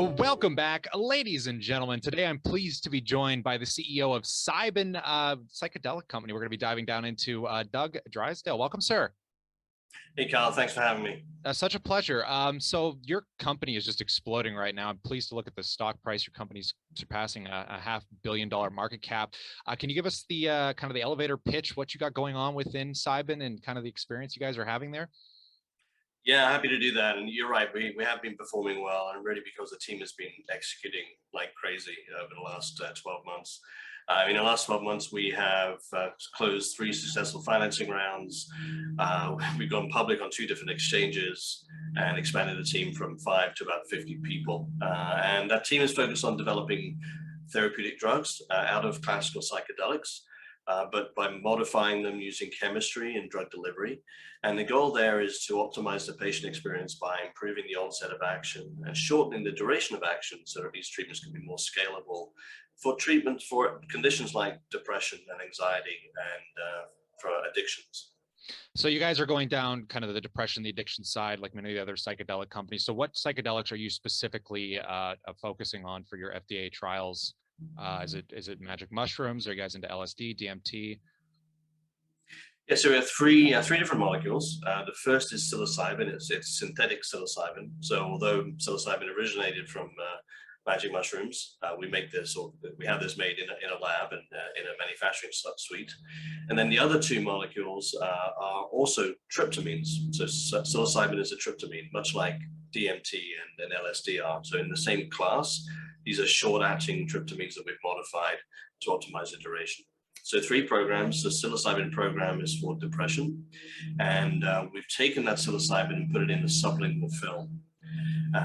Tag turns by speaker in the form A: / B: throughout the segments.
A: Well, welcome back, ladies and gentlemen. Today, I'm pleased to be joined by the CEO of Cybin Psychedelic Company. We're going to be diving down into Doug Drysdale. Welcome, sir.
B: Hey, Kyle. Thanks for having me.
A: Such a pleasure. So your company is just exploding right now. I'm pleased to look at the stock price. Your company's surpassing a $500 million market cap. Can you give us the kind of the elevator pitch, what you got going on within Cybin and kind of the experience you guys are having there?
B: Yeah, happy to do that. And you're right, we have been performing well, and really because the team has been executing like crazy over the last 12 months. In the last 12 months, we have closed 3 successful financing rounds. We've gone public on 2 different exchanges and expanded the team from 5 to about 50 people. And that team is focused on developing therapeutic drugs out of classical psychedelics, but by modifying them using chemistry and drug delivery. And the goal there is to optimize the patient experience by improving the onset of action and shortening the duration of action so that these treatments can be more scalable for treatment for conditions like depression and anxiety and for addictions.
A: So you guys are going down kind of the depression, the addiction side, like many of the other psychedelic companies. So what psychedelics are you specifically focusing on for your FDA trials? Is it magic mushrooms? Are you guys into LSD, DMT?
B: Yeah, so we have three different molecules. The first is psilocybin. It's synthetic psilocybin. So although psilocybin originated from magic mushrooms, we have this made in a lab and in a manufacturing suite. And then the other 2 molecules are also tryptamines. So psilocybin is a tryptamine, much like DMT and LSD are. So in the same class, these are short-acting tryptamines that we've modified to optimize the duration. So 3 programs. The psilocybin program is for depression, and we've taken that psilocybin and put it in a sublingual film.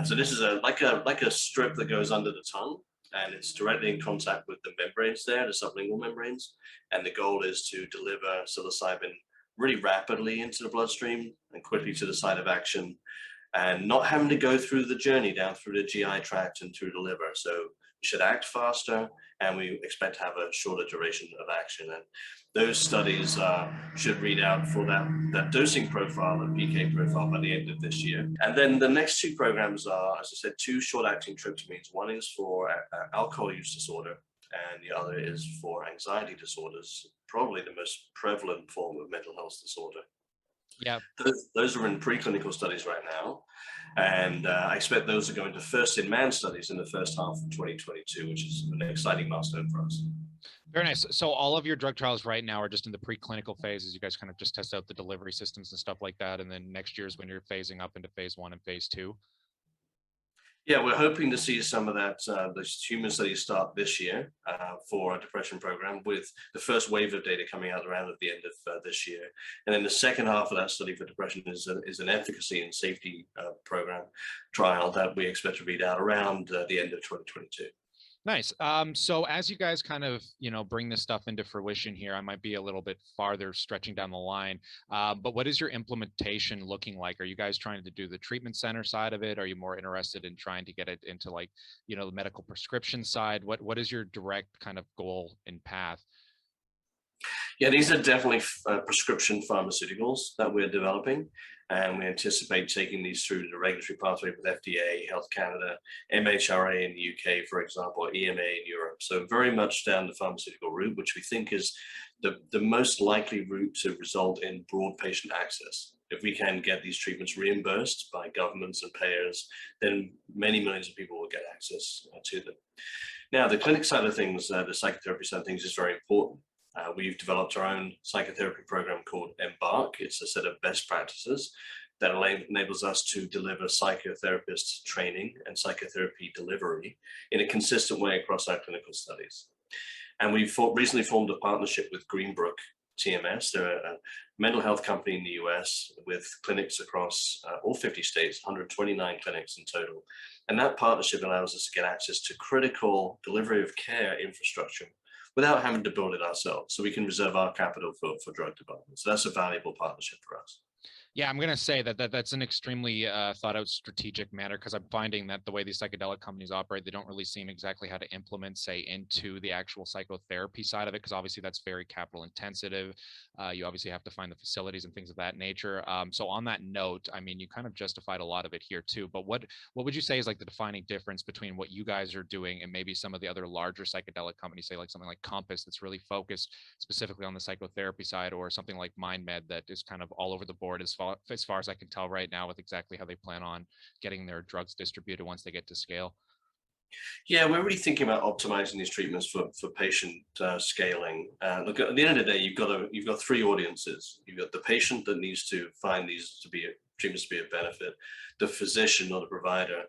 B: So this is like a strip that goes under the tongue, and it's directly in contact with the membranes there, the sublingual membranes. And the goal is to deliver psilocybin really rapidly into the bloodstream and quickly to the site of action, and not having to go through the journey down through the GI tract and through the liver. So we should act faster, and we expect to have a shorter duration of action. And those studies should read out for that dosing profile and PK profile by the end of this year. And then the next 2 programs are, as I said, 2 short-acting tryptamines. One is for alcohol use disorder, and the other is for anxiety disorders, probably the most prevalent form of mental health disorder.
A: Yeah,
B: those are in preclinical studies right now, and I expect those to go into first-in-man studies in the first half of 2022, which is an exciting milestone for us.
A: very nice. So all of your drug trials right now are just in the preclinical phase, as you guys kind of just test out the delivery systems and stuff like that, and then next year is when you're phasing up into phase 1 and phase 2.
B: Yeah, we're hoping to see some of that, those human studies start this year for our depression program, with the first wave of data coming out around at the end of this year. And then the second half of that study for depression is an efficacy and safety program trial that we expect to read out around the end of 2022.
A: Nice. So as you guys kind of, bring this stuff into fruition here, I might be a little bit farther stretching down the line. But what is your implementation looking like? Are you guys trying to do the treatment center side of it? Are you more interested in trying to get it into the medical prescription side? What is your direct kind of goal and path?
B: Yeah, these are definitely prescription pharmaceuticals that we're developing, and we anticipate taking these through the regulatory pathway with FDA, Health Canada, MHRA in the UK, for example, EMA in Europe. So very much down the pharmaceutical route, which we think is the most likely route to result in broad patient access. If we can get these treatments reimbursed by governments and payers, then many millions of people will get access to them. Now, the clinic side of things, the psychotherapy side of things is very important. We've developed our own psychotherapy program called Embark. It's a set of best practices that enables us to deliver psychotherapist training and psychotherapy delivery in a consistent way across our clinical studies. And we've recently formed a partnership with Greenbrook TMS. They're a mental health company in the US with clinics across all 50 states, 129 clinics in total. And that partnership allows us to get access to critical delivery of care infrastructure without having to build it ourselves. So we can reserve our capital for drug development. So that's a valuable partnership for us.
A: Yeah, I'm gonna say that's an extremely thought out strategic matter, because I'm finding that the way these psychedelic companies operate, they don't really seem exactly how to implement, say, into the actual psychotherapy side of it, because obviously that's very capital intensive. You obviously have to find the facilities and things of that nature. So on that note, I mean, you kind of justified a lot of it here too. But what would you say is like the defining difference between what you guys are doing and maybe some of the other larger psychedelic companies, say like something like Compass, that's really focused specifically on the psychotherapy side, or something like MindMed that is kind of all over the board as far as I can tell right now, with exactly how they plan on getting their drugs distributed once they get to scale?
B: Yeah, we're really thinking about optimizing these treatments for patient scaling. Look, at the end of the day, you've got three audiences. You've got the patient that needs to find these treatments to be of benefit, the physician or the provider,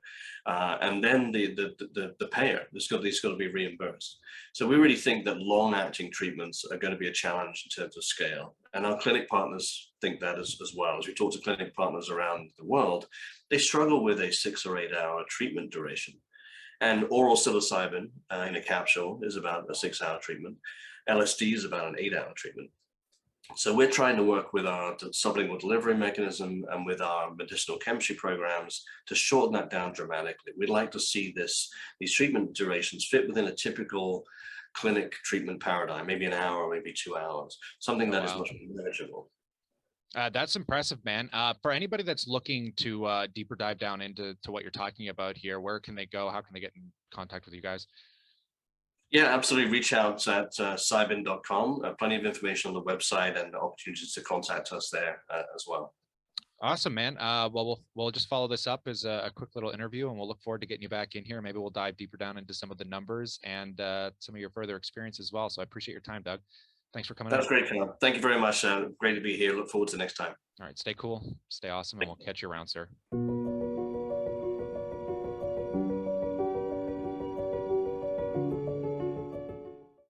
B: and then the payer. This got to be reimbursed. So we really think that long-acting treatments are going to be a challenge in terms of scale, and our clinic partners think that as well. As we talk to clinic partners around the world, they struggle with a 6 or 8 hour treatment duration. And oral psilocybin in a capsule is about a 6-hour treatment. LSD is about an 8-hour treatment. So we're trying to work with our sublingual delivery mechanism and with our medicinal chemistry programs to shorten that down dramatically. We'd like to see these treatment durations fit within a typical clinic treatment paradigm, maybe an hour, maybe 2 hours, something
A: Oh,
B: that is
A: wow.
B: much more manageable.
A: That's impressive, man. For anybody that's looking to deeper dive down into what you're talking about here, where can they go? How can they get in contact with you guys?
B: Yeah, absolutely. Reach out at cybin.com. Plenty of information on the website and opportunities to contact us there as well.
A: Awesome, man. Well, we'll just follow this up as a quick little interview, and we'll look forward to getting you back in here. Maybe we'll dive deeper down into some of the numbers and some of your further experience as well. So I appreciate your time, Doug. Thanks for coming
B: That's
A: on.
B: great, Connor. Thank you very much. Great to be here. Look forward to next time.
A: All right, stay cool, stay awesome, and we'll catch you around, sir.